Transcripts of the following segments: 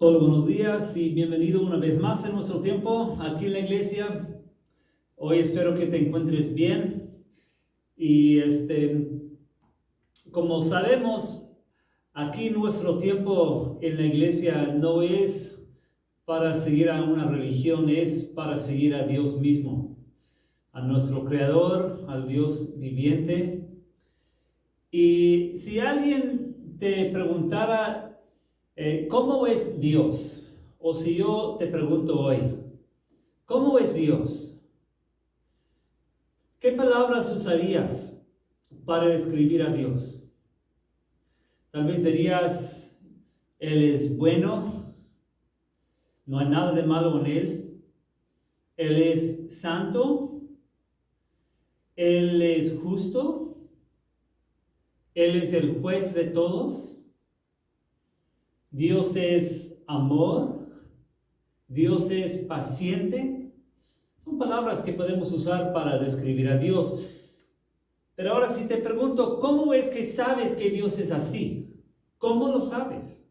Hola, buenos días y bienvenido una vez más en nuestro tiempo aquí en la iglesia. Hoy espero que te encuentres bien y como sabemos, aquí nuestro tiempo en la iglesia no es para seguir a una religión, es para seguir a Dios mismo, a nuestro Creador, al Dios viviente. Y si alguien te preguntara, ¿cómo es Dios? O si yo te pregunto hoy, ¿cómo es Dios? ¿Qué palabras usarías para describir a Dios? Tal vez dirías, Él es bueno, no hay nada de malo en Él. Él es santo, Él es justo, Él es el juez de todos. Dios es amor, Dios es paciente. Son palabras que podemos usar para describir a Dios. Pero ahora si te pregunto, ¿cómo es que sabes que Dios es así? ¿Cómo lo sabes?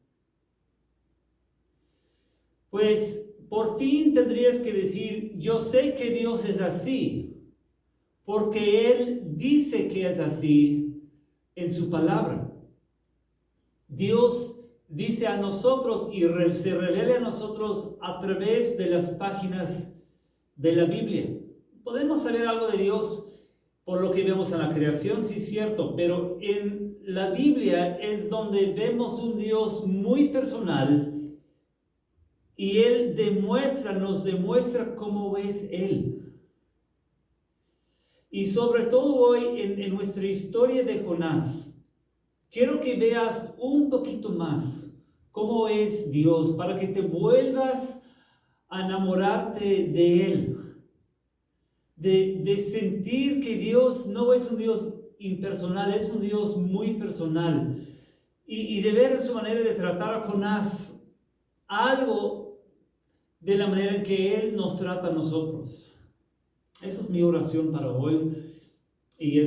Pues por fin tendrías que decir, yo sé que Dios es así, porque Él dice que es así en su palabra. Dios dice a nosotros y se revela a nosotros a través de las páginas de la Biblia. Podemos saber algo de Dios por lo que vemos en la creación, sí es cierto, pero en la Biblia es donde vemos un Dios muy personal y Él nos demuestra cómo es Él. Y sobre todo hoy en nuestra historia de Jonás, quiero que veas un poquito más cómo es Dios para que te vuelvas a enamorarte de Él. De sentir que Dios no es un Dios impersonal, es un Dios muy personal. Y de ver su manera de tratar a Jonás algo de la manera en que Él nos trata a nosotros. Esa es mi oración para hoy. Y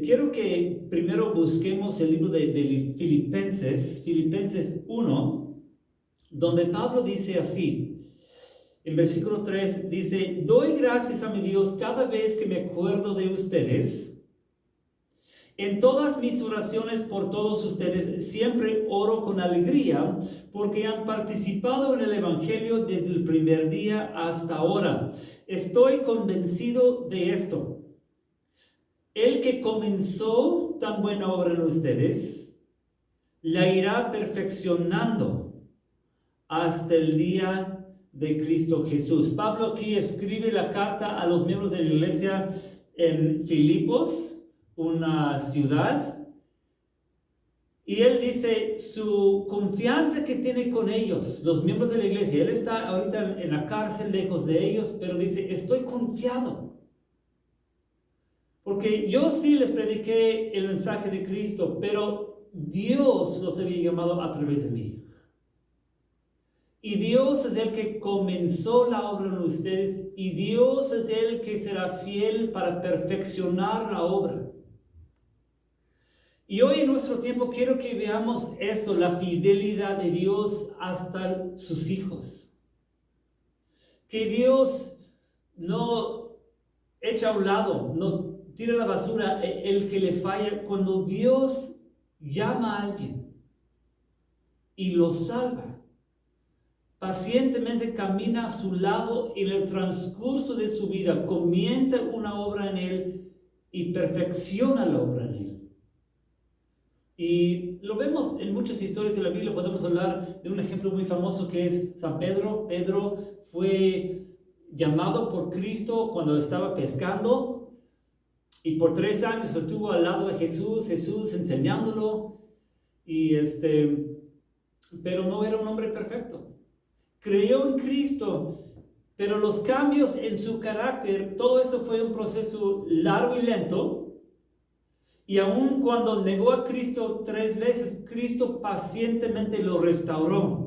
quiero que primero busquemos el libro de Filipenses 1, donde Pablo dice así. En versículo 3 dice, doy gracias a mi Dios cada vez que me acuerdo de ustedes. En todas mis oraciones por todos ustedes siempre oro con alegría porque han participado en el Evangelio desde el primer día hasta ahora. Estoy convencido de esto. El que comenzó tan buena obra en ustedes, la irá perfeccionando hasta el día de Cristo Jesús. Pablo aquí escribe la carta a los miembros de la iglesia en Filipos, una ciudad, y él dice su confianza que tiene con ellos, los miembros de la iglesia. Él está ahorita en la cárcel lejos de ellos, pero dice, estoy confiado. Porque yo sí les prediqué el mensaje de Cristo, pero Dios los había llamado a través de mí. Y Dios es el que comenzó la obra en ustedes y Dios es el que será fiel para perfeccionar la obra. Y hoy en nuestro tiempo quiero que veamos esto, la fidelidad de Dios hasta sus hijos. Que Dios no echa a un lado, no tira a la basura el que le falla. Cuando Dios llama a alguien y lo salva, pacientemente camina a su lado en el transcurso de su vida, comienza una obra en él y perfecciona la obra en él. Y lo vemos en muchas historias de la Biblia. Podemos hablar de un ejemplo muy famoso que es San Pedro. Pedro fue llamado por Cristo cuando estaba pescando y por 3 años estuvo al lado de Jesús enseñándolo, pero no era un hombre perfecto. Creyó en Cristo, pero los cambios en su carácter, todo eso fue un proceso largo y lento. Y aun cuando negó a Cristo 3 veces, Cristo pacientemente lo restauró.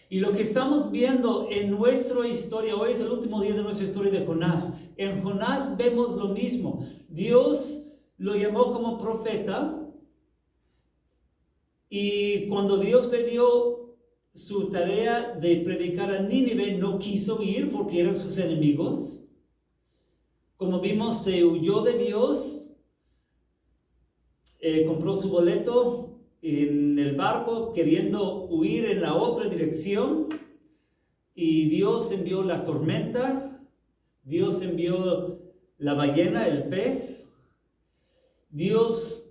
Y lo que estamos viendo en nuestra historia, hoy es el último día de nuestra historia de Jonás. En Jonás vemos lo mismo. Dios lo llamó como profeta. Y cuando Dios le dio su tarea de predicar a Nínive, no quiso ir porque eran sus enemigos. Como vimos, se huyó de Dios, compró su boleto en el barco queriendo huir en la otra dirección, y Dios envió la tormenta, Dios envió la ballena, el pez. Dios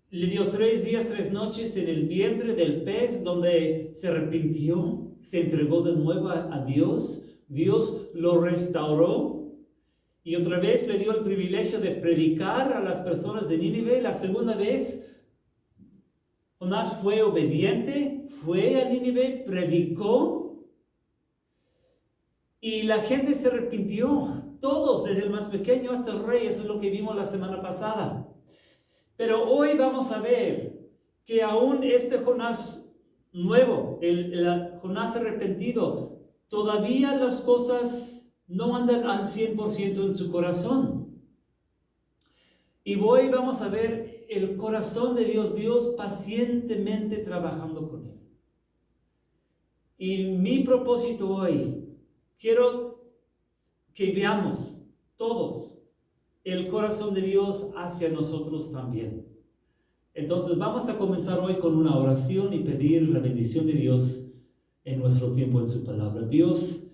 le dio 3 días, 3 noches en el vientre del pez, donde se arrepintió, se entregó de nuevo a Dios. Dios lo restauró y otra vez le dio el privilegio de predicar a las personas de Nínive. La segunda vez, Jonás fue obediente, fue a Nínive, predicó, y la gente se arrepintió. Todos, desde el más pequeño hasta el rey. Eso es lo que vimos la semana pasada. Pero hoy vamos a ver que aún este Jonás nuevo, el Jonás arrepentido, todavía las cosas no andan al 100% en su corazón. Y hoy vamos a ver el corazón de Dios, Dios pacientemente trabajando con él. Y mi propósito hoy, quiero que veamos todos el corazón de Dios hacia nosotros también. Entonces vamos a comenzar hoy con una oración y pedir la bendición de Dios en nuestro tiempo en su palabra. Dios,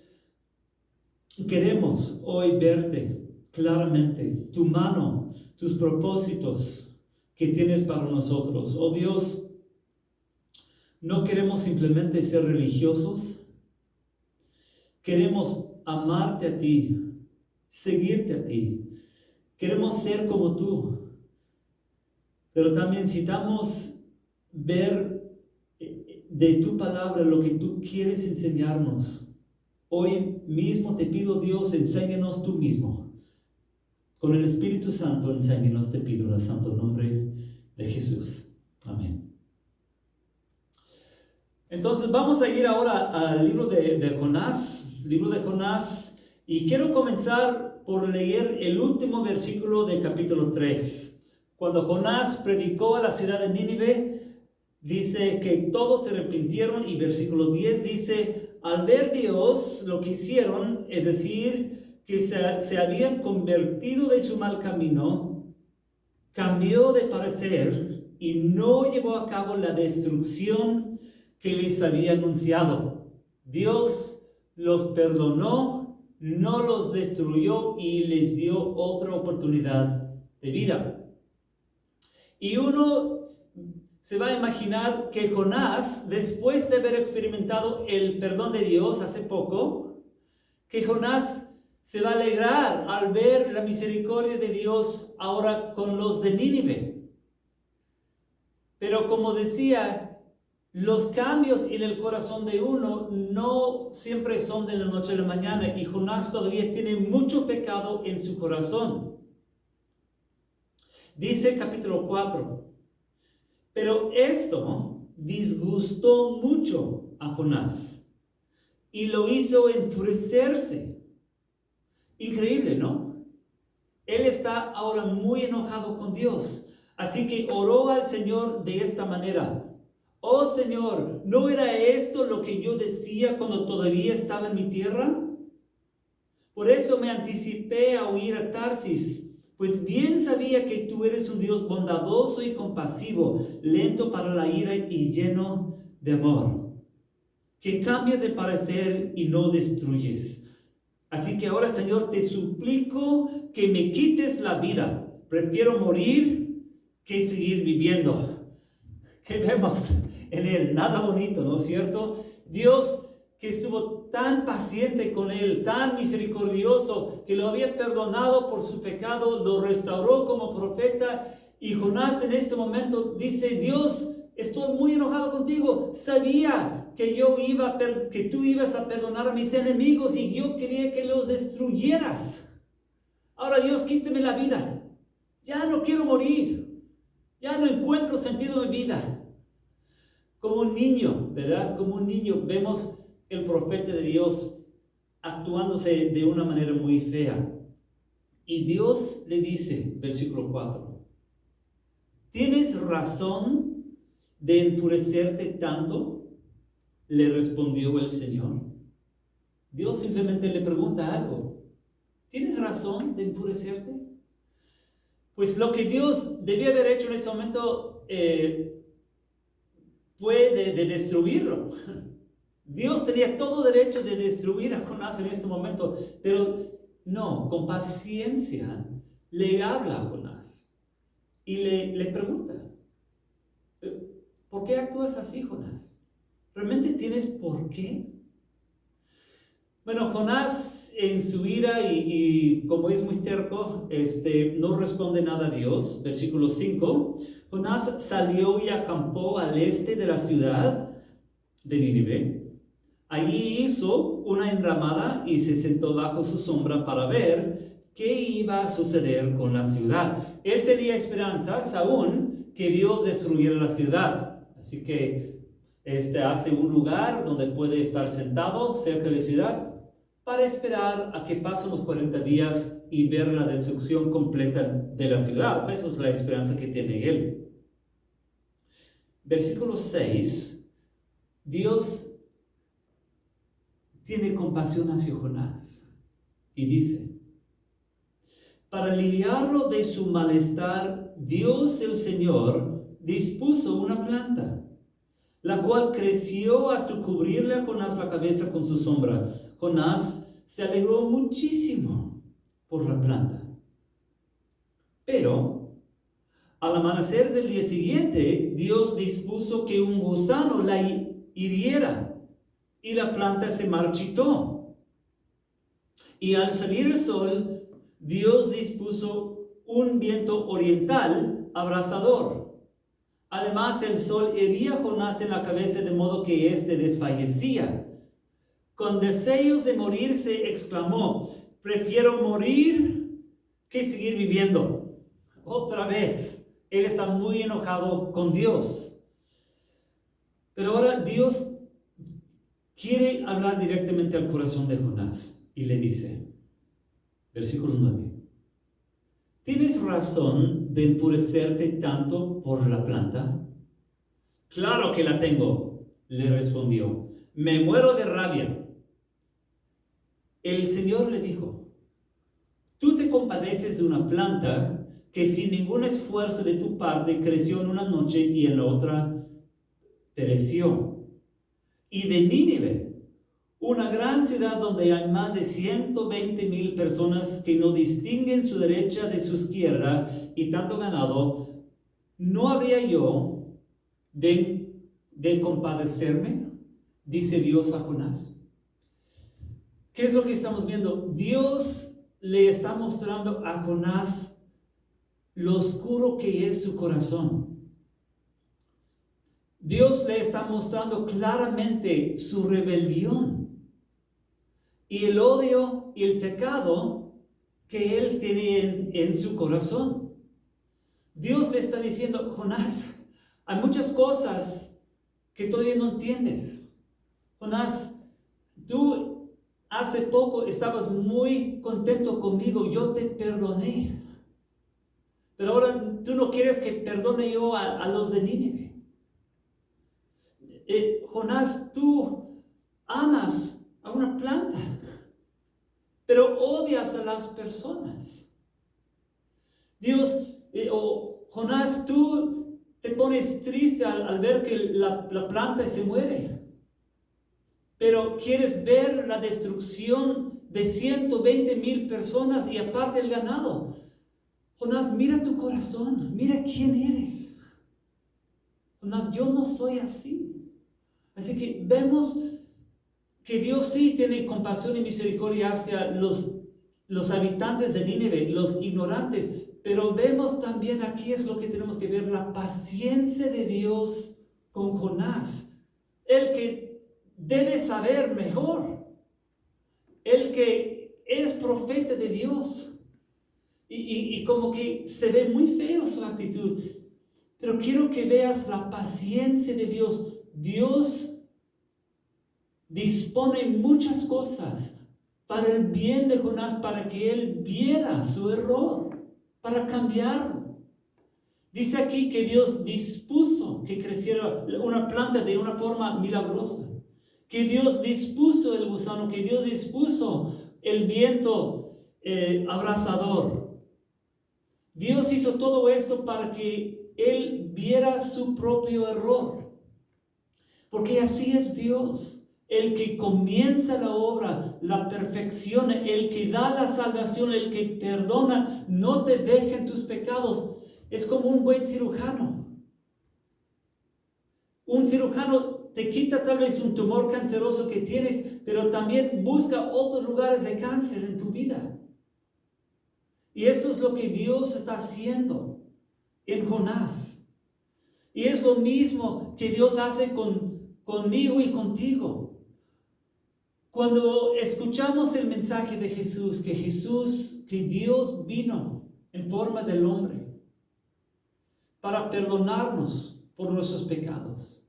queremos hoy verte claramente, tu mano, tus propósitos que tienes para nosotros. Oh Dios, no queremos simplemente ser religiosos, queremos amarte a ti, seguirte a ti. Queremos ser como tú, pero también necesitamos ver de tu palabra lo que tú quieres enseñarnos. Hoy mismo te pido, Dios, enséñanos tú mismo. Con el Espíritu Santo, enséñanos, te pido en el santo nombre de Jesús. Amén. Entonces vamos a ir ahora al libro de Jonás, y quiero comenzar por leer el último versículo de capítulo 3. Cuando Jonás predicó a la ciudad de Nínive, dice que todos se arrepintieron, y versículo 10 dice: al ver Dios lo que hicieron, es decir, que se habían convertido de su mal camino, cambió de parecer y no llevó a cabo la destrucción que les había anunciado. Dios los perdonó, no los destruyó y les dio otra oportunidad de vida. Y uno se va a imaginar que Jonás, después de haber experimentado el perdón de Dios hace poco, que Jonás se va a alegrar al ver la misericordia de Dios ahora con los de Nínive. Pero como decía, los cambios en el corazón de uno no siempre son de la noche a la mañana, y Jonás todavía tiene mucho pecado en su corazón. Dice capítulo 4: pero esto disgustó mucho a Jonás y lo hizo enfurecerse. Increíble, ¿no? Él está ahora muy enojado con Dios, así que oró al Señor de esta manera: oh Señor, ¿no era esto lo que yo decía cuando todavía estaba en mi tierra? Por eso me anticipé a huir a Tarsis, pues bien sabía que tú eres un Dios bondadoso y compasivo, lento para la ira y lleno de amor, que cambias de parecer y no destruyes. Así que ahora, Señor, te suplico que me quites la vida. Prefiero morir que seguir viviendo. ¿Qué vemos en él? Nada bonito, ¿no es cierto? Dios, que estuvo tan paciente con él, tan misericordioso, que lo había perdonado por su pecado, lo restauró como profeta. Y Jonás en este momento dice: Dios, estoy muy enojado contigo. Sabía que que tú ibas a perdonar a mis enemigos, y yo quería que los destruyeras. Ahora, Dios, quíteme la vida. Ya no quiero morir. Ya no encuentro sentido en mi vida. Como un niño, ¿verdad? Como un niño vemos el profeta de Dios actuándose de una manera muy fea. Y Dios le dice, versículo 4: ¿tienes razón de enfurecerte tanto? le respondió el Señor. Dios simplemente le pregunta algo. ¿Tienes razón de enfurecerte? Pues lo que Dios debía haber hecho en ese momento fue de destruirlo. Dios tenía todo derecho de destruir a Jonás en ese momento, pero no, con paciencia le habla a Jonás y le pregunta, ¿por qué actúas así, Jonás? ¿Realmente tienes por qué? Bueno, Jonás en su ira y como es muy terco, no responde nada a Dios. Versículo 5, Jonás salió y acampó al este de la ciudad de Nínive. Allí hizo una enramada y se sentó bajo su sombra para ver qué iba a suceder con la ciudad. Él tenía esperanzas aún que Dios destruyera la ciudad. Así que hace un lugar donde puede estar sentado cerca de la ciudad para esperar a que pasen los 40 días y ver la destrucción completa de la ciudad. Esa es la esperanza que tiene él. Versículo 6, Dios tiene compasión hacia Jonás y dice, para aliviarlo de su malestar, Dios el Señor dispuso una planta, la cual creció hasta cubrirle a Jonás la cabeza con su sombra. Jonás se alegró muchísimo por la planta. Pero al amanecer del día siguiente, Dios dispuso que un gusano la hiriera y la planta se marchitó. Y al salir el sol, Dios dispuso un viento oriental abrasador. Además, el sol hería a Jonás en la cabeza de modo que éste desfallecía. Con deseos de morir se exclamó, prefiero morir que seguir viviendo. Otra vez, él está muy enojado con Dios. Pero ahora Dios quiere hablar directamente al corazón de Jonás y le dice, versículo 9, ¿tienes razón de enfurecerte tanto por la planta? Claro que la tengo, le respondió, me muero de rabia. El Señor le dijo, tú te compadeces de una planta que sin ningún esfuerzo de tu parte creció en una noche y en la otra pereció. Y de Nínive, una gran ciudad donde hay más de 120,000 personas que no distinguen su derecha de su izquierda y tanto ganado, ¿no habría yo de compadecerme? Dice Dios a Jonás. ¿Qué es lo que estamos viendo? Dios le está mostrando a Jonás lo oscuro que es su corazón. Dios le está mostrando claramente su rebelión y el odio y el pecado que él tiene en su corazón. Dios le está diciendo, Jonás, hay muchas cosas que todavía no entiendes. Jonás, tú hace poco estabas muy contento conmigo, yo te perdoné. Pero ahora tú no quieres que perdone yo a los de Nínive. Jonás, tú amas a una planta, pero odias a las personas. Dios, Jonás, tú te pones triste al ver que la planta se muere, pero quieres ver la destrucción de 120,000 personas y aparte el ganado. Jonás, mira tu corazón, mira quién eres. Jonás, yo no soy así. Así que vemos que Dios sí tiene compasión y misericordia hacia los habitantes de Nínive, los ignorantes, pero vemos también aquí es lo que tenemos que ver, la paciencia de Dios con Jonás, el que debe saber mejor, el que es profeta de Dios, y como que se ve muy feo su actitud, pero quiero que veas la paciencia de Dios. Dios dispone muchas cosas para el bien de Jonás, para que él viera su error, para cambiarlo. Dice aquí que Dios dispuso que creciera una planta de una forma milagrosa. que Dios dispuso el gusano, que Dios dispuso el viento abrasador. Dios hizo todo esto para que Él viera su propio error. Porque así es Dios, el que comienza la obra, la perfecciona, el que da la salvación, el que perdona, no te deja en tus pecados. Es como un buen cirujano. Un cirujano te quita tal vez un tumor canceroso que tienes, pero también busca otros lugares de cáncer en tu vida. Y esto es lo que Dios está haciendo en Jonás. Y es lo mismo que Dios hace conmigo y contigo. Cuando escuchamos el mensaje de Jesús, que Dios vino en forma del hombre para perdonarnos por nuestros pecados,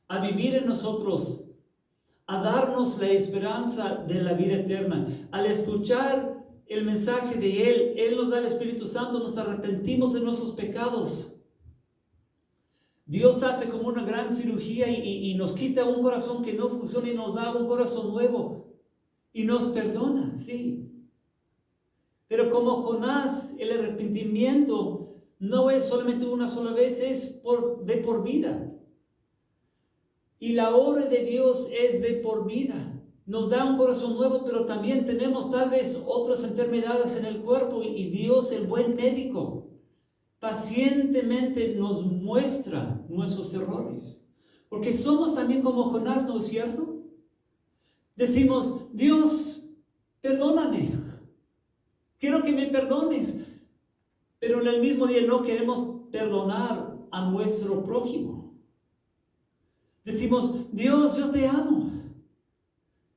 a vivir en nosotros, a darnos la esperanza de la vida eterna. Al escuchar el mensaje de Él nos da el Espíritu Santo, nos arrepentimos de nuestros pecados. Dios hace como una gran cirugía y nos quita un corazón que no funciona y nos da un corazón nuevo. Y nos perdona, sí. Pero como Jonás, el arrepentimiento no es solamente una sola vez, es de por vida. Y la obra de Dios es de por vida. Nos da un corazón nuevo, pero también tenemos tal vez otras enfermedades en el cuerpo y Dios, el buen médico, pacientemente nos muestra nuestros errores. Porque somos también como Jonás, ¿no es cierto? Decimos, Dios, perdóname. Quiero que me perdones. Pero en el mismo día no queremos perdonar a nuestro prójimo. Decimos, Dios, yo te amo.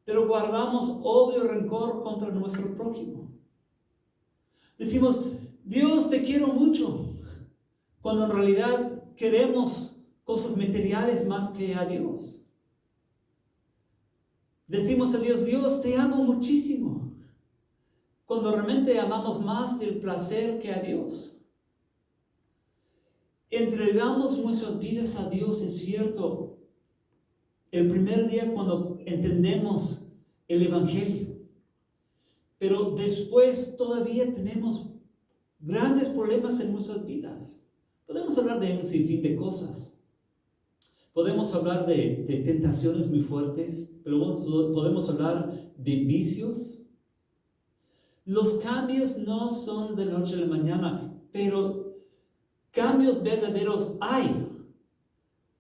Pero guardamos odio y rencor contra nuestro prójimo. Decimos, Dios, te quiero mucho. Cuando en realidad queremos cosas materiales más que a Dios. Decimos a Dios, Dios, te amo muchísimo. Cuando realmente amamos más el placer que a Dios. Entregamos nuestras vidas a Dios, es cierto, el primer día cuando entendemos el Evangelio. Pero después todavía tenemos grandes problemas en nuestras vidas. Podemos hablar de un sinfín de cosas. Podemos hablar de tentaciones muy fuertes, pero podemos hablar de vicios. Los cambios no son de la noche a la mañana, pero cambios verdaderos hay.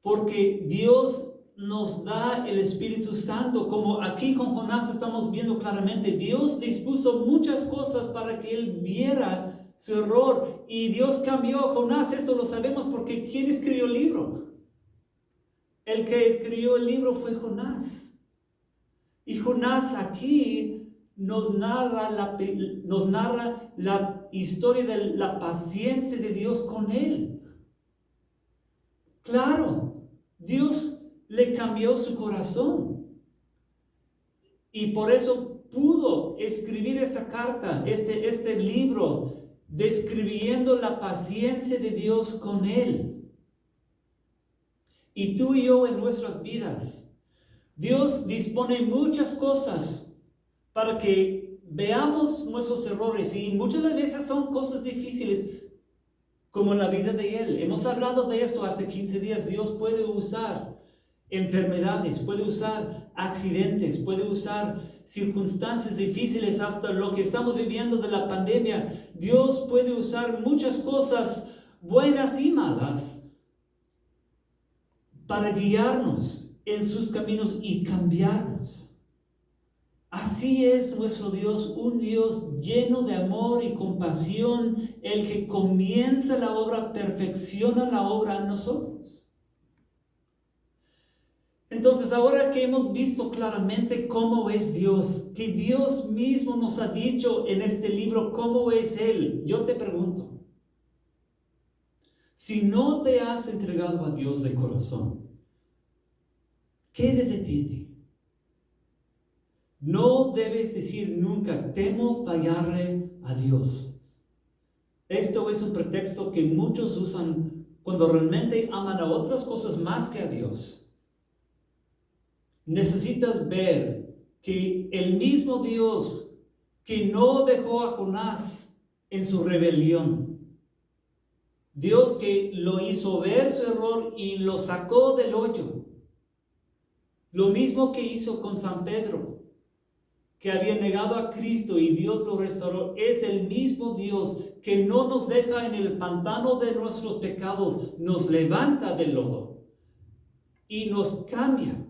Porque Dios nos da el Espíritu Santo, como aquí con Jonás estamos viendo claramente. Dios dispuso muchas cosas para que él viera su error, y Dios cambió a Jonás. Esto lo sabemos porque ¿quién escribió el libro? El que escribió el libro fue Jonás. Y Jonás aquí nos narra la historia de la paciencia de Dios con él. Claro, Dios le cambió su corazón. Y por eso pudo escribir esta carta, este libro, describiendo la paciencia de Dios con él. Y tú y yo en nuestras vidas, Dios dispone muchas cosas para que veamos nuestros errores. Y muchas veces son cosas difíciles, como en la vida de Él. Hemos hablado de esto hace 15 días. Dios puede usar enfermedades, puede usar accidentes, puede usar circunstancias difíciles, hasta lo que estamos viviendo de la pandemia. Dios puede usar muchas cosas buenas y malas para guiarnos en sus caminos y cambiarnos. Así es nuestro Dios, un Dios lleno de amor y compasión, el que comienza la obra, perfecciona la obra en nosotros. Entonces, ahora que hemos visto claramente cómo es Dios, que Dios mismo nos ha dicho en este libro cómo es Él, yo te pregunto, si no te has entregado a Dios de corazón, ¿qué te detiene? No debes decir nunca, temo fallarle a Dios. Esto es un pretexto que muchos usan cuando realmente aman a otras cosas más que a Dios. necesitas ver que el mismo Dios que no dejó a Jonás en su rebelión, Dios que lo hizo ver su error y lo sacó del hoyo, lo mismo que hizo con San Pedro, que había negado a Cristo y Dios lo restauró, es el mismo Dios que no nos deja en el pantano de nuestros pecados, nos levanta del lodo y nos cambia.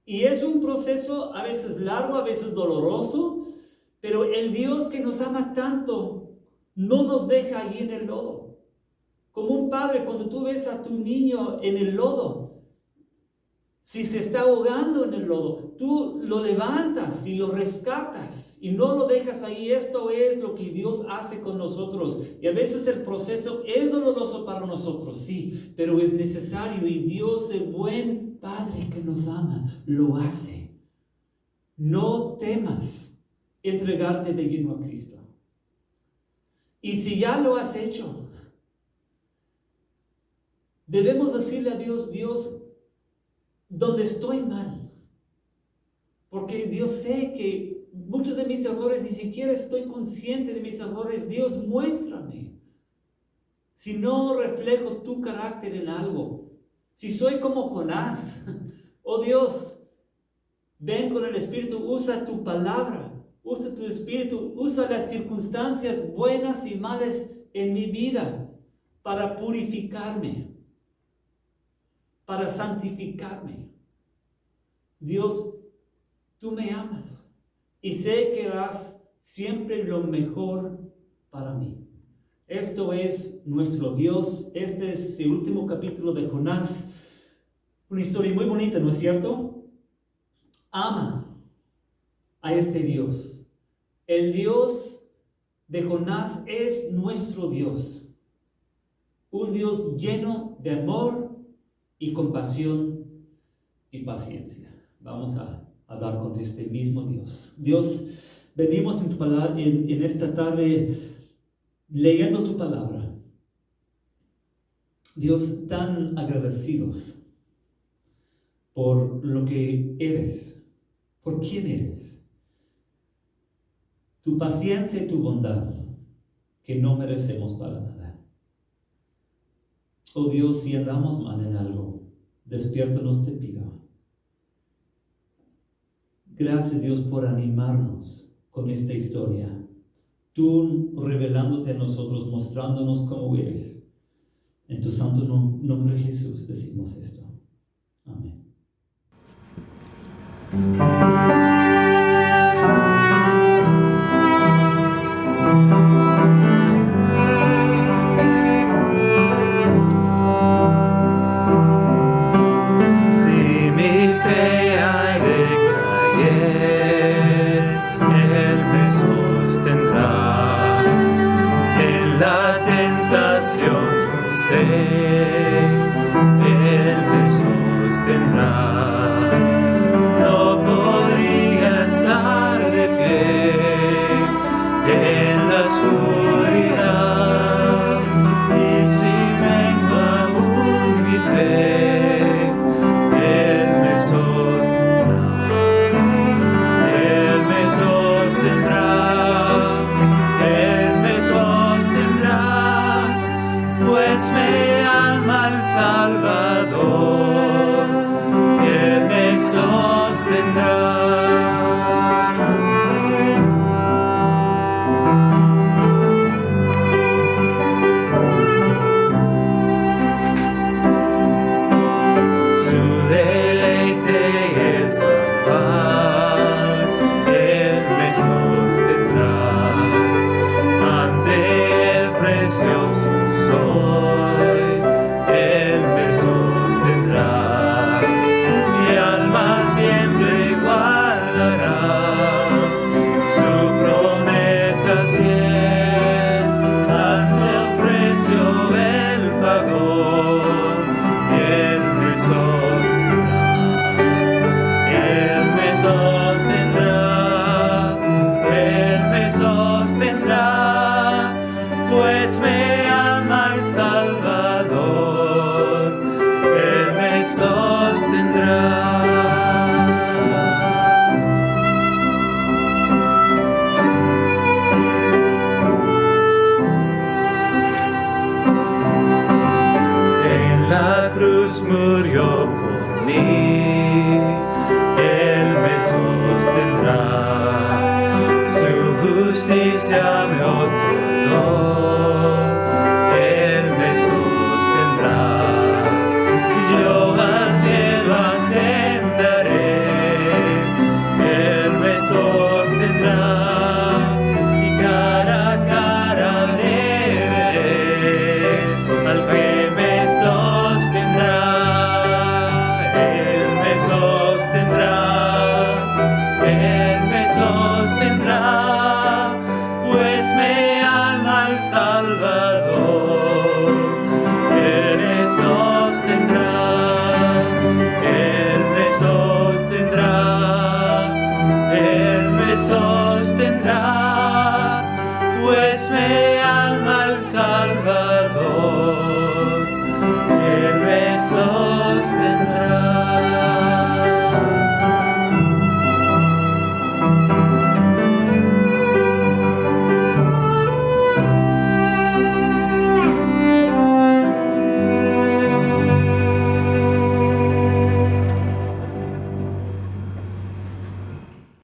Y es un proceso a veces largo, a veces doloroso, pero el Dios que nos ama tanto no nos deja allí en el lodo. Como un padre, cuando tú ves a tu niño en el lodo, si se está ahogando en el lodo, tú lo levantas y lo rescatas y no lo dejas ahí. Esto es lo que Dios hace con nosotros. Y a veces el proceso es doloroso para nosotros, sí, pero es necesario. Y Dios, el buen Padre que nos ama, lo hace. No temas entregarte de lleno a Cristo. Y si ya lo has hecho, debemos decirle a Dios, Dios, donde estoy mal, porque Dios sé que muchos de mis errores ni siquiera estoy consciente de mis errores. Dios, muéstrame si no reflejo tu carácter en algo, si soy como Jonás. Oh Dios, ven con el Espíritu, usa tu palabra, usa tu Espíritu, usa las circunstancias buenas y malas en mi vida para purificarme, para santificarme. Dios, tú me amas y sé que harás siempre lo mejor para mí. Esto es nuestro Dios. Este es el último capítulo de Jonás. Una historia muy bonita, ¿no es cierto? Ama a este Dios. El Dios de Jonás es nuestro Dios. Un Dios lleno de amor y compasión y paciencia. Vamos a hablar con este mismo Dios. Dios, venimos en tu palabra, en esta tarde leyendo tu palabra. Dios, tan agradecidos por lo que eres, por quién eres. Tu paciencia y tu bondad que no merecemos para nada. Oh Dios, si andamos mal en algo, despiértanos, te pido. Gracias, Dios, por animarnos con esta historia. Tú revelándote a nosotros, mostrándonos cómo eres. En tu santo nombre, Jesús, decimos esto. Amén. sostendrá. justicia me otorgó.